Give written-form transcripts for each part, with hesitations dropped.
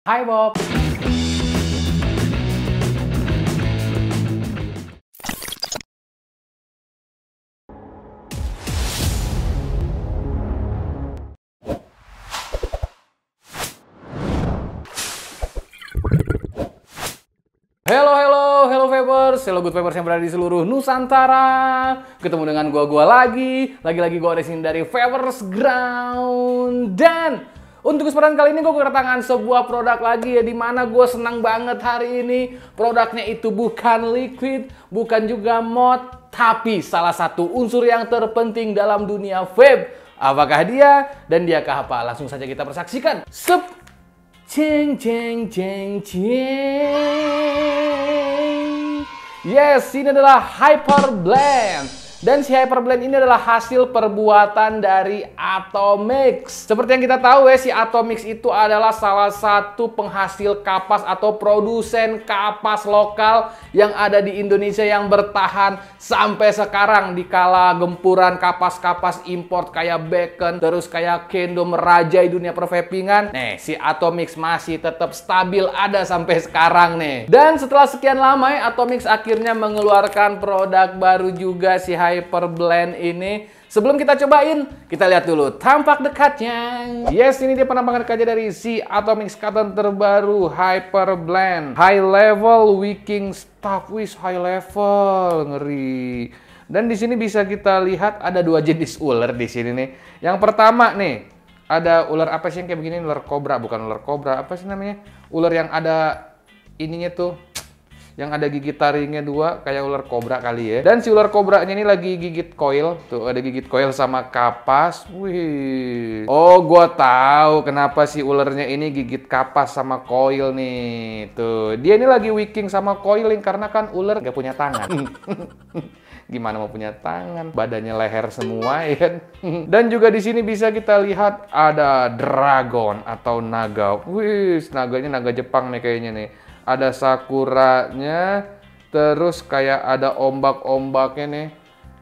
Hai Bob. Hello Vapers, hello good Vapers yang berada di seluruh Nusantara. Ketemu dengan gua lagi gua ada sini dari Vapers Ground. Dan untuk kesempatan kali ini gue kedatangan sebuah produk lagi ya, dimana gue senang banget hari ini. Produknya itu bukan liquid, bukan juga mod, tapi salah satu unsur yang terpenting dalam dunia vape. Apakah dia? Dan diakah apa? Langsung saja kita persaksikan. Sep! Ceng ceng ceng ceng. Yes, ini adalah Hyper Blend. Dan si Hyper Blend ini adalah hasil perbuatan dari Atomix. Seperti yang kita tahu ya, si Atomix itu adalah salah satu penghasil kapas atau produsen kapas lokal yang ada di Indonesia yang bertahan sampai sekarang di kala gempuran kapas-kapas import kayak Beacon, terus kayak Kendo merajai dunia pervapingan. Nih, si Atomix masih tetap stabil ada sampai sekarang nih. Dan setelah sekian lama ya, Atomix akhirnya mengeluarkan produk baru juga, si Hyper Blend ini. Sebelum kita cobain, kita lihat dulu tampak dekatnya. Yes, ini dia penampakan dekatnya dari si Atomix Cotton terbaru Hyper Blend. High level wicking stuff, wis high level, ngeri. Dan di sini bisa kita lihat ada dua jenis ular di sini nih. Yang pertama nih, ada ular apa sih yang kayak begini? Ular kobra, bukan ular kobra. Apa sih namanya? Ular yang ada ininya tuh, yang ada gigi taringnya dua, kayak ular kobra kali ya. Dan si ular kobranya ini lagi gigit koil. Tuh, ada gigit koil sama kapas. Wih. Oh, gua tahu kenapa si ularnya ini gigit kapas sama koil nih. Tuh, dia ini lagi wicking sama coiling karena kan ular gak punya tangan. Gimana mau punya tangan? Badannya leher semua ya kan. Dan juga di sini bisa kita lihat ada dragon atau naga. Wih, naganya naga Jepang nih kayaknya nih. Ada sakuranya, terus kayak ada ombak-ombaknya nih.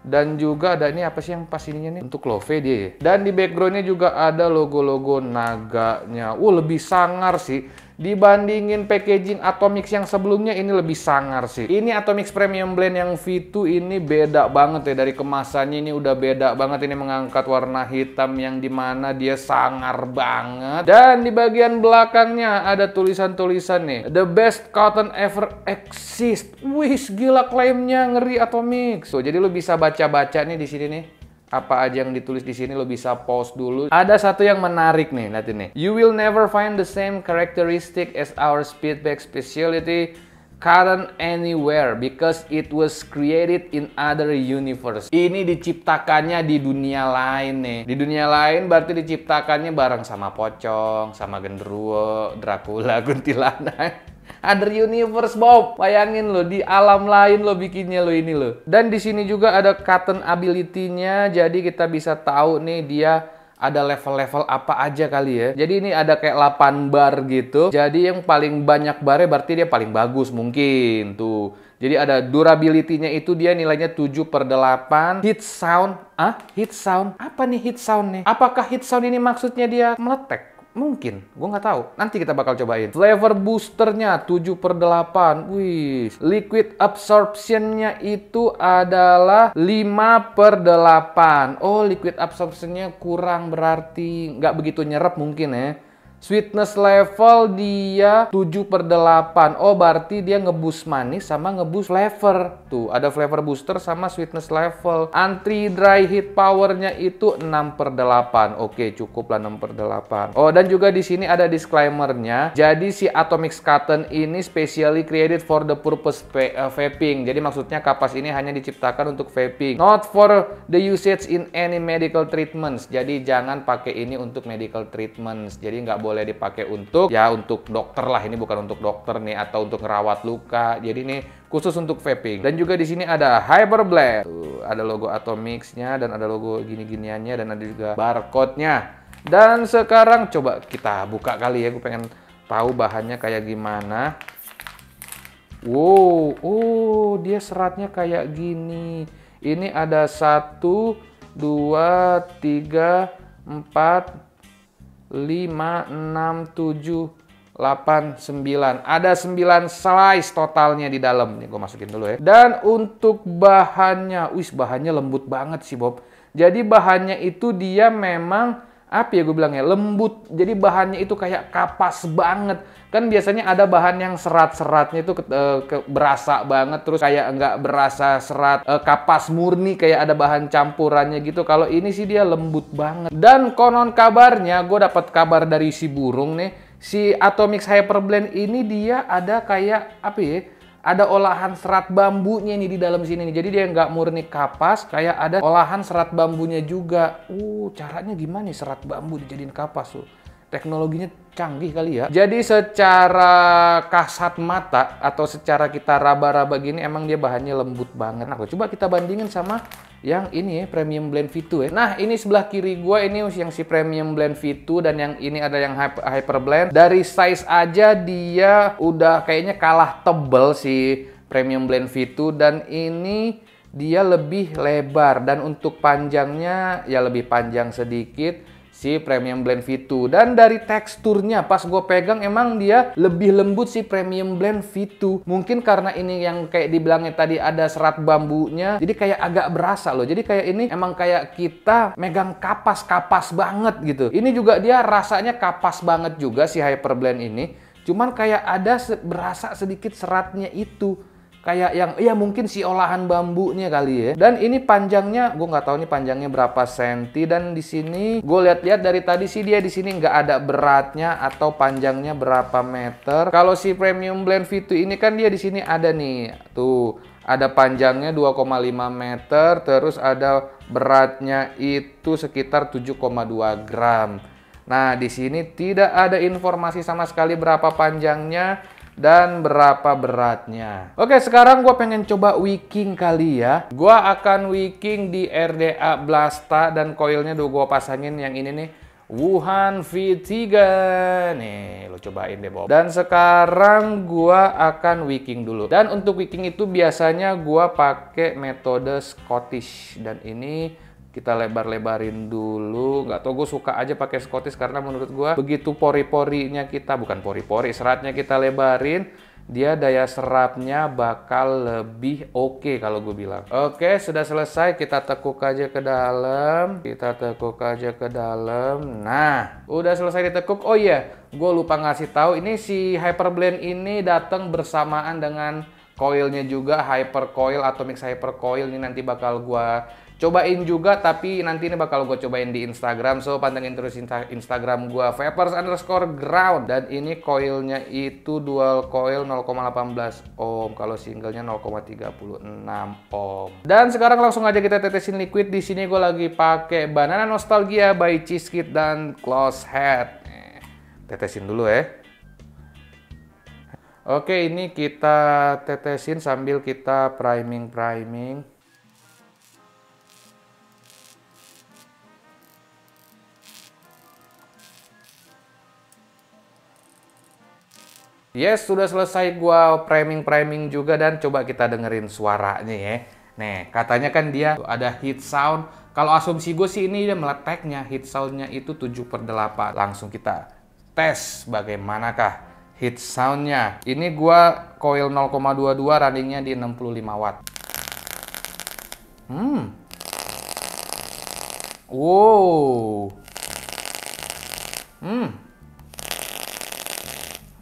Dan juga ada ini apa sih yang pas ininya nih? Untuk love dia ya. Dan di backgroundnya juga ada logo-logo naganya. Lebih sangar sih. Dibandingin packaging Atomix yang sebelumnya, ini lebih sangar sih. Ini Atomix Premium Blend yang V2 ini beda banget ya. Dari kemasannya ini udah beda banget. Ini mengangkat warna hitam yang dimana dia sangar banget. Dan di bagian belakangnya ada tulisan-tulisan nih. The best cotton ever exist. Wih, gila klaimnya, ngeri Atomix. So, jadi lu bisa baca-baca nih di sini nih. Apa aja yang ditulis di sini, lo bisa pause dulu. Ada satu yang menarik nih, lihat ini. You will never find the same characteristic as our Speedback specialty cotton anywhere because it was created in other universe. Ini diciptakannya di dunia lain nih. Di dunia lain berarti diciptakannya bareng sama pocong, sama genderuwo, Dracula, kuntilanak. Other universe, Bob. Bayangin lo, di alam lain lo bikinnya lo ini lo. Dan di sini juga ada cotton ability-nya. Jadi kita bisa tahu nih dia ada level-level apa aja kali ya. Jadi ini ada kayak 8 bar gitu. Jadi yang paling banyak barnya berarti dia paling bagus mungkin. Tuh. Jadi ada durability-nya itu dia nilainya 7/8. Hit sound. Hit sound? Apa nih hit sound nih? Apakah hit sound ini maksudnya dia meletek? Mungkin, gue nggak tahu. Nanti kita bakal cobain. Flavor boosternya 7/8. Wih. Liquid absorptionnya itu adalah 5/8. Oh, liquid absorptionnya kurang berarti nggak begitu nyerap mungkin ya. Sweetness level dia 7/8. Oh, berarti dia ngeboost manis sama ngeboost flavor. Tuh, ada flavor booster sama sweetness level. Anti-dry heat powernya itu 6/8. Oke, cukup lah 6/8. Oh, dan juga di sini ada disclaimer-nya. Jadi si Atomix Cotton ini specially created for the purpose vaping. Jadi maksudnya kapas ini hanya diciptakan untuk vaping. Not for the usage in any medical treatments. Jadi jangan pakai ini untuk medical treatments. Jadi nggak boleh dipakai untuk dokter lah. Ini bukan untuk dokter nih atau untuk ngerawat luka. Jadi ini khusus untuk vaping. Dan juga di sini ada Hyper Blend. Tuh, ada logo Atomix-nya dan ada logo gini-giniannya dan ada juga barcode-nya. Dan sekarang coba kita buka kali ya. Gue pengen tahu bahannya kayak gimana. Wow, dia seratnya kayak gini. Ini ada 1, 2, 3, 4, 5, 6, 7, 8, 9. Ada 9 slice totalnya di dalam. Nih gue masukin dulu ya. Dan untuk bahannya, bahannya lembut banget sih Bob. Jadi bahannya itu dia memang, apa ya gue bilangnya, lembut. Jadi bahannya itu kayak kapas banget. Kan biasanya ada bahan yang serat-seratnya itu berasa banget. Terus kayak nggak berasa serat, kapas murni kayak ada bahan campurannya gitu. Kalau ini sih dia lembut banget. Dan konon kabarnya, gue dapat kabar dari si burung nih. Si Atomix Hyper Blend ini dia ada kayak apa ya? Ada olahan serat bambunya nih di dalam sini nih. Jadi dia nggak murni kapas, kayak ada olahan serat bambunya juga. Caranya gimana nih serat bambu dijadiin kapas tuh? Teknologinya canggih kali ya. Jadi secara kasat mata atau secara kita raba-raba gini emang dia bahannya lembut banget. Nah, coba kita bandingin sama yang ini ya, Premium Blend V2 ya. Nah, ini sebelah kiri gua ini yang si Premium Blend V2 dan yang ini ada yang Hyper Blend. Dari size aja dia udah kayaknya kalah tebel si Premium Blend V2 dan ini dia lebih lebar dan untuk panjangnya ya lebih panjang sedikit si Premium Blend V2. Dan dari teksturnya pas gue pegang emang dia lebih lembut si Premium Blend V2. Mungkin karena ini yang kayak dibilangnya tadi ada serat bambunya, jadi kayak agak berasa loh. Jadi kayak ini emang kayak kita megang kapas-kapas banget gitu. Ini juga dia rasanya kapas banget juga si Hyper Blend ini. Cuman kayak ada berasa sedikit seratnya itu. Kayak yang, ya mungkin si olahan bambunya kali ya. Dan ini panjangnya, gue nggak tahu nih panjangnya berapa senti. Dan di sini, gue lihat-lihat dari tadi sih dia di sini nggak ada beratnya atau panjangnya berapa meter. Kalau si Premium Blend V2 ini kan dia di sini ada nih, tuh ada panjangnya 2,5 meter, terus ada beratnya itu sekitar 7,2 gram. Nah di sini tidak ada informasi sama sekali berapa panjangnya dan berapa beratnya. Oke, sekarang gue pengen coba wicking kali ya. Gue akan wicking di RDA Blasta dan coilnya udah gue pasangin yang ini nih, Wuhan V3. Nih, lo cobain deh Bob. Dan sekarang gue akan wicking dulu. Dan untuk wicking itu biasanya gue pakai metode Scottish. Dan ini kita lebar-lebarin dulu. Nggak tau, gue suka aja pakai Scottish karena menurut gue begitu pori-porinya kita, bukan pori-pori, seratnya kita lebarin, dia daya serapnya bakal lebih oke kalau gue bilang. Oke, sudah selesai. Kita tekuk aja ke dalam. Kita tekuk aja ke dalam. Nah, udah selesai ditekuk. Oh iya, gue lupa ngasih tahu. Ini si Hyper Blend ini datang bersamaan dengan coilnya juga, Hyper Coil, Atomix Hyper Coil. Ini nanti bakal gue cobain juga, tapi nanti ini bakal gue cobain di Instagram. So, pantengin terus Instagram gue, Vapers_ground. Dan ini coilnya itu dual coil 0,18 ohm. Kalau singlenya 0,36 ohm. Dan sekarang langsung aja kita tetesin liquid. Di sini gue lagi pakai Banana Nostalgia by Cheezkit dan Close Head. Tetesin dulu ya. Oke, ini kita tetesin sambil kita priming. Yes, sudah selesai gua priming juga dan coba kita dengerin suaranya ya. Nih, katanya kan dia ada heat sound. Kalau asumsi gue sih ini dia meleteknya, heat soundnya itu 7/8. Langsung kita tes bagaimanakah heat soundnya. Ini gua coil 0,22 runningnya di 65 watt. Wow.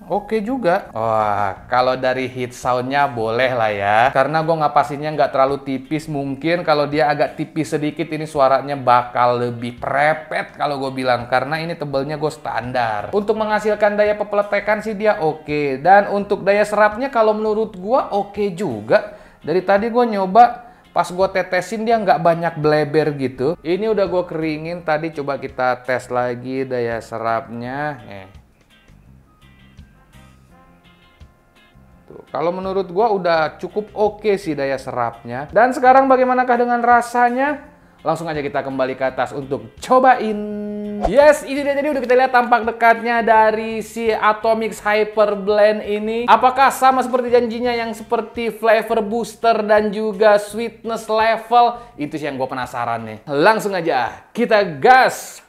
Oke juga. Wah, kalau dari heat soundnya boleh lah ya. Karena gue ngapasinnya nggak terlalu tipis. Mungkin kalau dia agak tipis sedikit ini suaranya bakal lebih prepet kalau gue bilang. Karena ini tebelnya gue standar. Untuk menghasilkan daya pepeletekan sih dia oke. Dan untuk daya serapnya kalau menurut gue oke juga. Dari tadi gue nyoba, pas gue tetesin dia nggak banyak bleber gitu. Ini udah gue keringin. Tadi coba kita tes lagi daya serapnya. Kalau menurut gua udah cukup oke sih daya serapnya. Dan sekarang bagaimanakah dengan rasanya? Langsung aja kita kembali ke atas untuk cobain. Yes, ini dia, jadi udah kita lihat tampak dekatnya dari si Atomix Hyper Blend ini. Apakah sama seperti janjinya yang seperti flavor booster dan juga sweetness level? Itu sih yang gue penasaran nih. Langsung aja kita gas.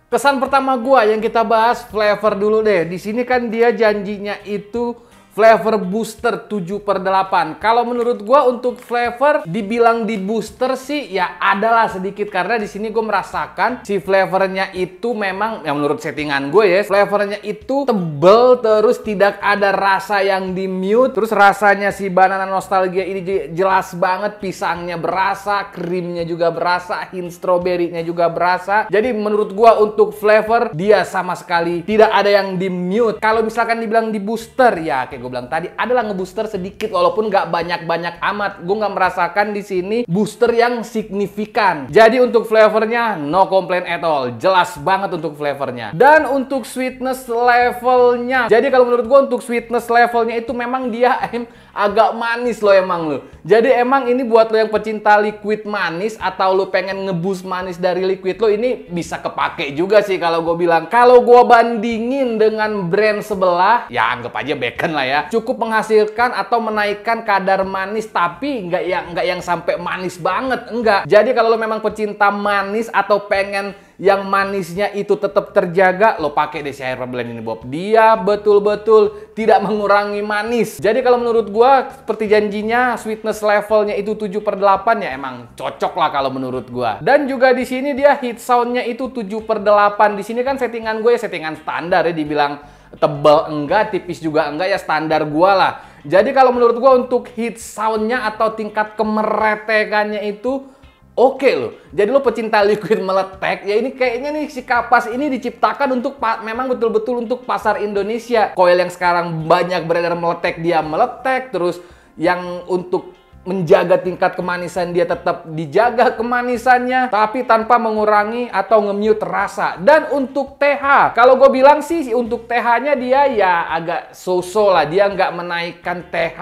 Kesan pertama gua yang kita bahas flavor dulu deh. Di sini kan dia janjinya itu flavor booster 7/8. Kalau menurut gua untuk flavor dibilang di booster sih ya adalah sedikit, karena di sini gue merasakan si flavornya itu memang yang menurut settingan gue ya, flavornya itu tebel, terus tidak ada rasa yang di mute. Terus rasanya si banana nostalgia ini jelas banget, pisangnya berasa, krimnya juga berasa, hint strawberry-nya juga berasa. Jadi menurut gua untuk flavor dia sama sekali tidak ada yang di mute. Kalau misalkan dibilang di booster ya kayak gue bilang tadi adalah ngebooster sedikit, walaupun nggak banyak-banyak amat. Gue nggak merasakan di sini booster yang signifikan. Jadi untuk flavornya no complaint at all, jelas banget untuk flavornya. Dan untuk sweetness levelnya, jadi kalau menurut gue untuk sweetness levelnya itu memang dia agak manis loh emang lo. Jadi emang ini buat lo yang pecinta liquid manis atau lo pengen ngeboost manis dari liquid lo, ini bisa kepake juga sih kalau gue bilang. Kalau gue bandingin dengan brand sebelah, ya anggap aja Bacon lah ya, cukup menghasilkan atau menaikkan kadar manis, tapi nggak yang sampai manis banget, enggak. Jadi kalau lo memang pecinta manis atau pengen yang manisnya itu tetap terjaga, lo pakai deh si Hyper Blend ini Bob. Dia betul-betul tidak mengurangi manis. Jadi kalau menurut gua seperti janjinya sweetness levelnya itu 7/8 ya emang cocok lah kalau menurut gua. Dan juga di sini dia heat soundnya itu 7/8. Di sini kan settingan gue ya settingan standar ya, dibilang tebal enggak, tipis juga enggak, ya standar gua lah. Jadi kalau menurut gua untuk heat soundnya atau tingkat kemeretekannya itu oke loh. Jadi lo pecinta liquid meletek, ya ini kayaknya nih si kapas ini diciptakan untuk memang betul-betul untuk pasar Indonesia. Coil yang sekarang banyak beredar meletek, dia meletek. Terus yang untuk menjaga tingkat kemanisan dia tetap dijaga kemanisannya, tapi tanpa mengurangi atau nge-mute rasa. Dan untuk TH, kalau gue bilang sih untuk TH-nya dia ya agak so-so lah. Dia nggak menaikkan TH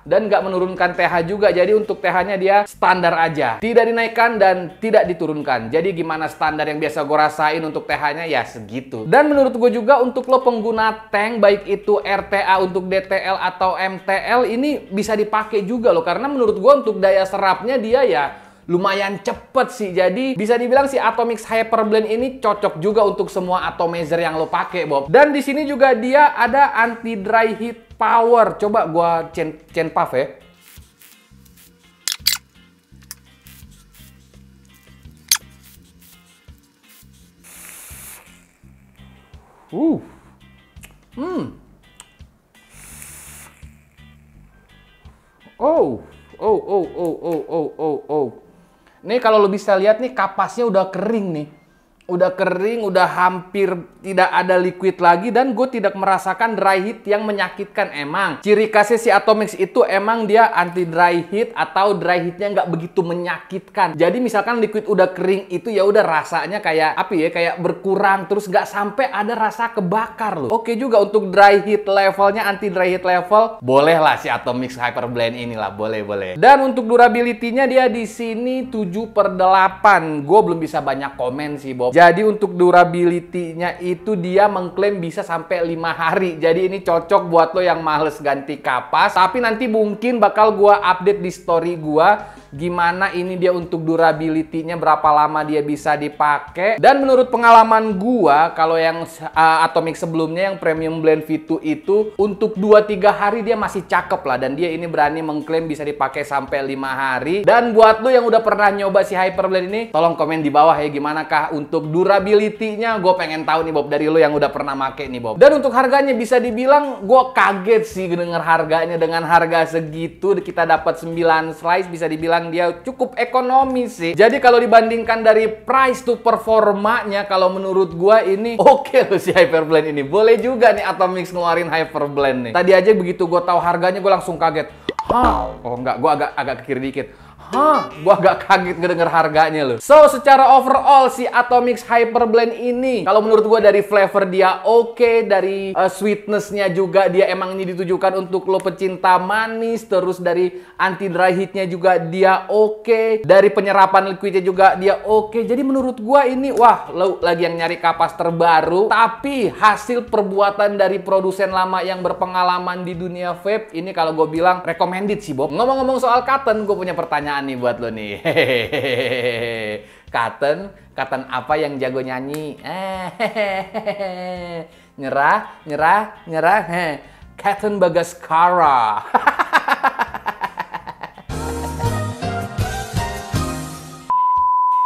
dan nggak menurunkan TH juga. Jadi untuk TH-nya dia standar aja, tidak dinaikkan dan tidak diturunkan. Jadi gimana standar yang biasa gue rasain untuk TH-nya ya segitu. Dan menurut gue juga untuk lo pengguna tank, baik itu RTA untuk DTL atau MTL, ini bisa dipakai juga loh, karena menurut gue untuk daya serapnya dia ya lumayan cepet sih. Jadi bisa dibilang si Atomix Hyper Blend ini cocok juga untuk semua atomizer yang lo pakai Bob. Dan di sini juga dia ada anti dry heat power. Coba gua chain puff ya. Nih kalau lo bisa lihat nih, kapasnya udah kering nih. Udah kering, udah hampir tidak ada liquid lagi, dan gue tidak merasakan dry heat yang menyakitkan. Emang ciri khasnya si Atomix itu emang dia anti dry heat atau dry heatnya nggak begitu menyakitkan. Jadi misalkan liquid udah kering itu ya udah rasanya kayak apa ya, kayak berkurang, terus nggak sampai ada rasa kebakar loh. Oke juga untuk dry heat levelnya, anti dry heat level, boleh lah si Atomix Hyper Blend inilah, boleh. Dan untuk durability-nya dia di sini 7/8. Gue belum bisa banyak komen sih Bob. Jadi untuk durability-nya itu dia mengklaim bisa sampai 5 hari. Jadi ini cocok buat lo yang males ganti kapas. Tapi nanti mungkin bakal gua update di story gua gimana ini dia untuk durability-nya, berapa lama dia bisa dipakai. Dan menurut pengalaman gua, kalau yang Atomix sebelumnya yang Premium Blend V2 itu untuk 2-3 hari dia masih cakep lah. Dan dia ini berani mengklaim bisa dipakai sampai 5 hari. Dan buat lo yang udah pernah nyoba si Hyper Blend ini, tolong komen di bawah ya gimana kah untuk durability-nya. Gue pengen tahu nih Bob dari lo yang udah pernah make nih Bob. Dan untuk harganya bisa dibilang gue kaget sih denger harganya. Dengan harga segitu kita dapat 9 slice, bisa dibilang dia cukup ekonomis sih. Jadi kalau dibandingkan dari price to performanya, kalau menurut gue ini oke loh si Hyper Blend ini. Boleh juga nih Atomix ngeluarin Hyper Blend nih. Tadi aja begitu gue tahu harganya gue langsung kaget. Oh enggak, gue agak ke kiri dikit. Hah, gua agak kaget ngedenger harganya loh. So, secara overall si Atomix Hyper Blend ini, kalau menurut gua dari flavor dia oke, dari sweetness-nya juga dia emang ini ditujukan untuk lo pecinta manis, terus dari anti dry heat-nya juga dia oke, dari penyerapan liquidnya juga dia oke. Jadi menurut gua ini, wah, lo lagi yang nyari kapas terbaru, tapi hasil perbuatan dari produsen lama yang berpengalaman di dunia vape, ini kalau gue bilang recommended sih, Bob. Ngomong-ngomong soal Katen, gue punya pertanyaan nih buat lo nih. Katen apa yang jago nyanyi? Nyerah. Katen Bagaskara.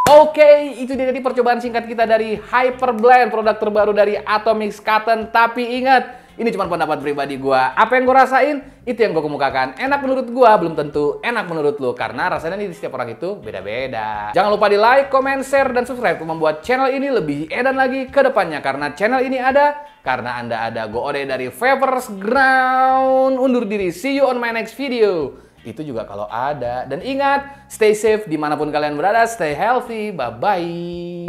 Oke, itu dia tadi percobaan singkat kita dari Hyper Blend, produk terbaru dari Atomix Katen. Tapi ingat, ini cuma pendapat pribadi gua. Apa yang gua rasain, itu yang gua kemukakan. Enak menurut gua, belum tentu enak menurut lo. Karena rasanya di setiap orang itu beda-beda. Jangan lupa di like, comment, share, dan subscribe untuk membuat channel ini lebih edan lagi ke depannya. Karena channel ini ada, karena Anda ada. Go Ode dari Vapers Ground. Undur diri, see you on my next video. Itu juga kalau ada. Dan ingat, stay safe dimanapun kalian berada, stay healthy, bye-bye.